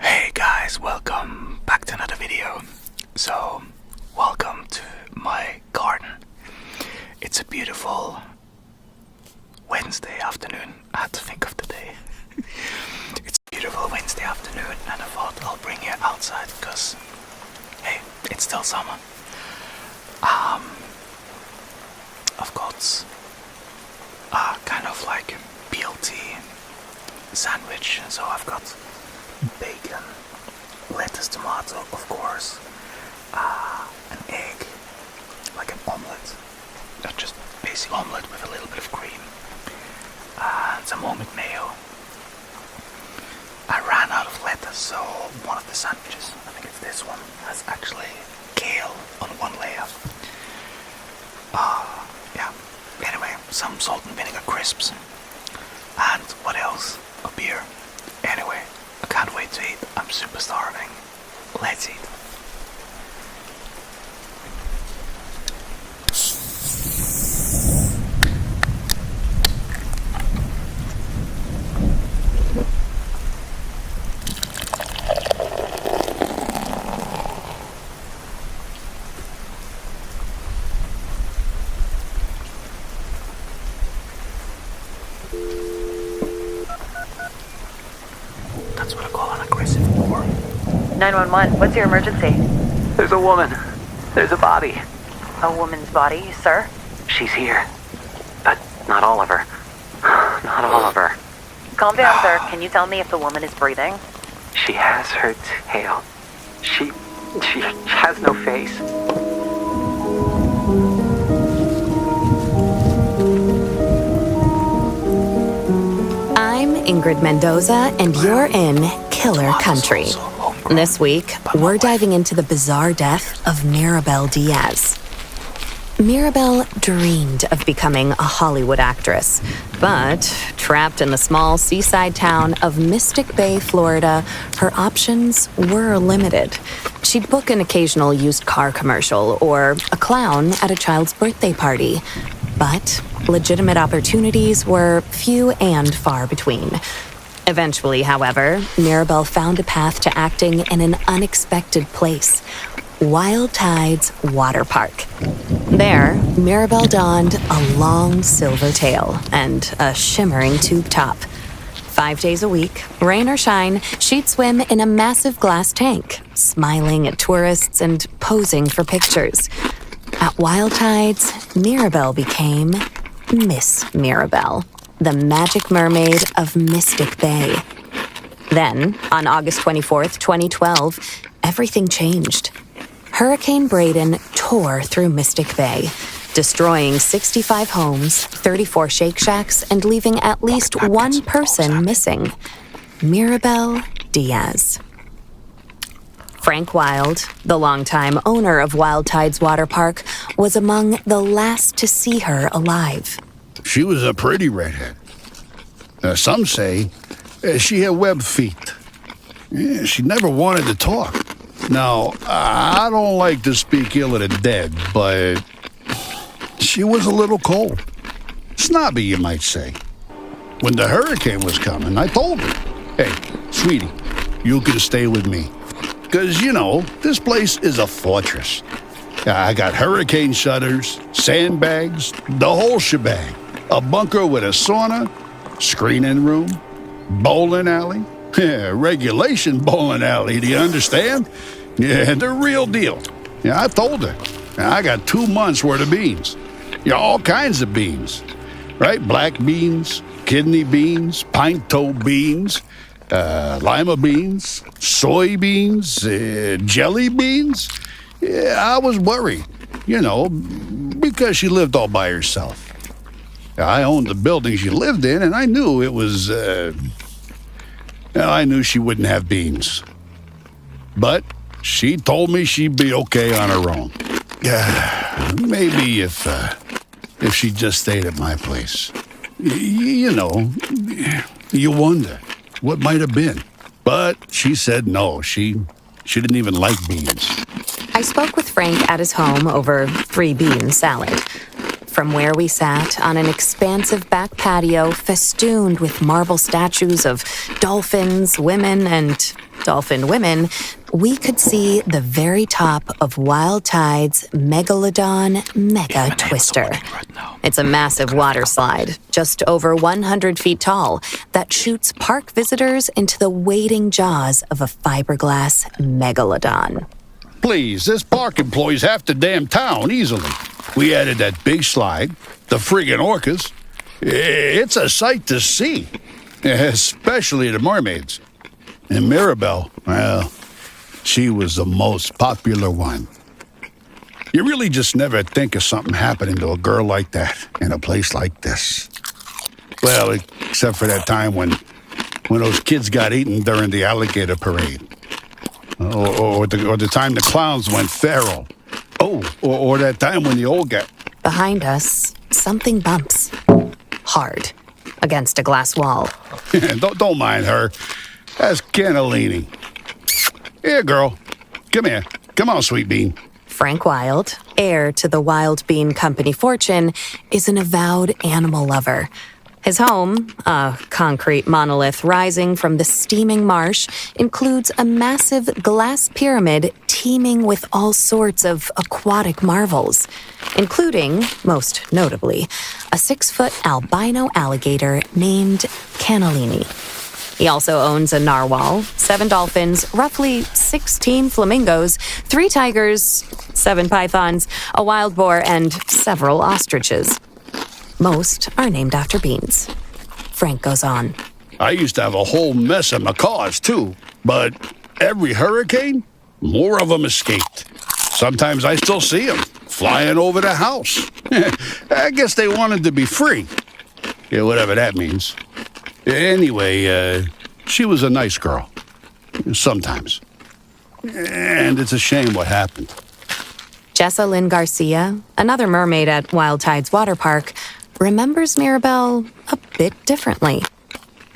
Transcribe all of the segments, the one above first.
Hey guys, welcome back to another video. So, welcome to my garden. It's a beautiful Wednesday afternoon. I had to think of the day. It's a beautiful Wednesday afternoon and I thought I'll bring you outside because, hey, it's still summer. I've got kind of like BLT sandwich, so I've got bacon, lettuce, tomato, of course, an egg, like an omelette, just basic omelette with a little bit of cream, and some homemade mayo. I ran out of lettuce, so one of the sandwiches, I think it's this one, has actually kale on one layer. Yeah, anyway, some salt and vinegar crisps, and what else? A beer. Anyway, I can't wait to eat. I'm super starving. Let's eat. That's what I call an aggressive war. 911, what's your emergency? There's a woman. There's a body. A woman's body, sir? She's here. But not all of her. Not all of her. Calm down, sir. Can you tell me if the woman is breathing? She has her tail. She has no face. I'm Ingrid Mendoza, and you're in Killer Country. This week, we're diving into the bizarre death of Mirabel Diaz. Mirabel dreamed of becoming a Hollywood actress, but trapped in the small seaside town of Mystic Bay, Florida, her options were limited. She'd book an occasional used car commercial or a clown at a child's birthday party, but legitimate opportunities were few and far between. Eventually, however, Mirabel found a path to acting in an unexpected place: Wild Tides Water Park. There, Mirabel donned a long silver tail and a shimmering tube top. 5 days a week, rain or shine, she'd swim in a massive glass tank, smiling at tourists and posing for pictures. At Wild Tides, Mirabel became Miss Mirabel, the magic mermaid of Mystic Bay. Then, on August 24th, 2012, everything changed. Hurricane Braden tore through Mystic Bay, destroying 65 homes, 34 Shake Shacks, and leaving at least one person missing: Mirabel Diaz. Frank Wild, the longtime owner of Wild Tides Water Park, was among the last to see her alive. She was a pretty redhead. Some say she had webbed feet. Yeah, she never wanted to talk. Now, I don't like to speak ill of the dead, but she was a little cold. Snobby, you might say. When the hurricane was coming, I told her, "Hey, sweetie, you can stay with me. Because, this place is a fortress. I got hurricane shutters, sandbags, the whole shebang. A bunker with a sauna, screening room, bowling alley. Yeah, regulation bowling alley, do you understand? Yeah, the real deal." Yeah, I told her. I got 2 months worth of beans. Yeah, all kinds of beans. Right? Black beans, kidney beans, pinto beans, lima beans, soybeans, jelly beans. Yeah, I was worried, because she lived all by herself. I owned the building she lived in, and I knew it was, I knew she wouldn't have beans. But she told me she'd be okay on her own. Maybe if she just stayed at my place. You wonder what might have been. But she said no, she didn't even like beans. I spoke with Frank at his home over 3-bean salad. From where we sat on an expansive back patio festooned with marble statues of dolphins, women, and dolphin women, we could see the very top of Wild Tide's Megalodon Mega Twister. It's a massive water slide, just over 100 feet tall, that shoots park visitors into the waiting jaws of a fiberglass megalodon. Please, this park employs half the damn town easily. We added that big slide, the friggin' orcas. It's a sight to see, especially the mermaids. And Mirabelle, well, she was the most popular one. You really just never think of something happening to a girl like that in a place like this. Well, except for that time when those kids got eaten during the alligator parade. Or the time the clowns went feral. Oh, or that time when the old guy... Behind us, something bumps. Hard. Against a glass wall. Don't mind her. That's cannellini. Here, girl. Come here. Come on, sweet bean. Frank Wild, heir to the Wild Bean Company fortune, is an avowed animal lover. His home, a concrete monolith rising from the steaming marsh, includes a massive glass pyramid teeming with all sorts of aquatic marvels, including, most notably, a 6-foot albino alligator named Cannellini. He also owns a narwhal, 7 dolphins, roughly 16 flamingos, 3 tigers, 7 pythons, a wild boar, and several ostriches. Most are named after beans. Frank goes on. I used to have a whole mess of macaws, too. But every hurricane, more of them escaped. Sometimes I still see them flying over the house. I guess they wanted to be free. Yeah, whatever that means. Anyway, she was a nice girl. Sometimes. And it's a shame what happened. Jessa Lynn Garcia, another mermaid at Wild Tide's water park, remembers Mirabelle a bit differently.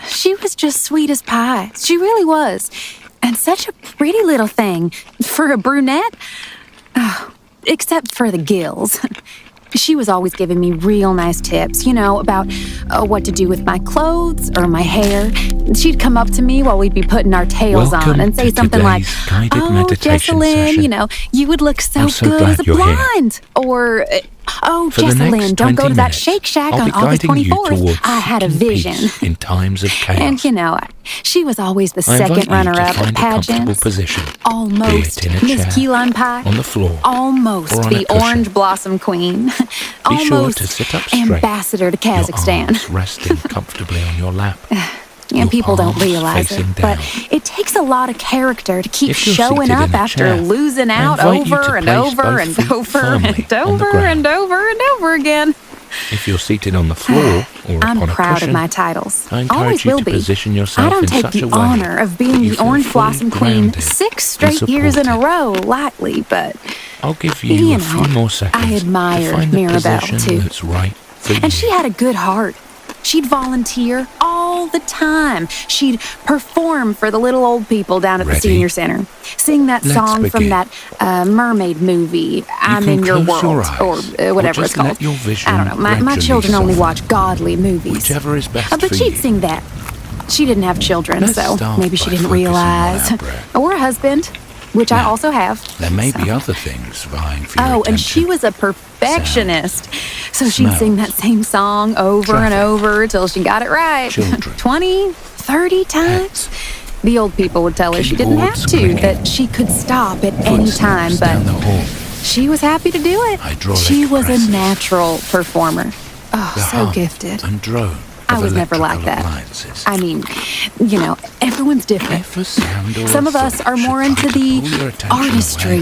She was just sweet as pie. She really was. And such a pretty little thing. For a brunette? Oh, except for the gills. She was always giving me real nice tips, about what to do with my clothes or my hair. She'd come up to me while we'd be putting our tails on and say something like, "Oh, Jessalyn, you would look so good as a blonde." Or, "Oh, Jessalyn, don't go to that Shake Shack on August 24th. I had a vision." In times of chaos. And, she was always the second runner-up at pageants. Almost Miss Key Lime Pie. On the floor. Almost the Orange Blossom Queen. Be sure to sit up straight. Ambassador to Kazakhstan. Your arms resting comfortably on your lap. And people don't realize it, but it takes a lot of character to keep showing up after losing out over and over and over and over and over and over again. If you're seated on the floor or I'm on a proud cushion, of my titles. I Always encourage you will to be. position yourself I don't in take such a the way honor of being that you the feel Orange fully Blossom Queen grounded 6 and straight years in a supported. row, lightly, but I'll give you a few more seconds I to admired find the Mirabelle, position too. that's right for you. And she had a good heart. She'd volunteer all the time. She'd perform for the little old people down at the senior center. Sing that Let's song from begin. that mermaid movie, I'm can in Your close World, your eyes, or whatever or it's just let called. your vision I don't know. My gradually children only soften. watch godly movies. Whichever is best But for she'd you. sing that. She didn't have children, Let's so start maybe she by didn't focusing on realize. our breath. Or a husband, which I Now, also have. There may So. be other things vying for your Oh, attention. and she was a perfectionist. So she'd smells, sing that same song over and traffic, over till she got it right. children, 20, 30 times. pets, The old people would tell her she didn't have keyboards to, ringing, that she could stop at any footsteps time, down the but hall. she was happy to do it. Hydraulic She was a presses. natural performer. Oh, The so hum gifted. and drone I of was never like electrical that. appliances. I mean, everyone's different. If a sound or Some a of us thought are should more try into to the pull your attention artistry away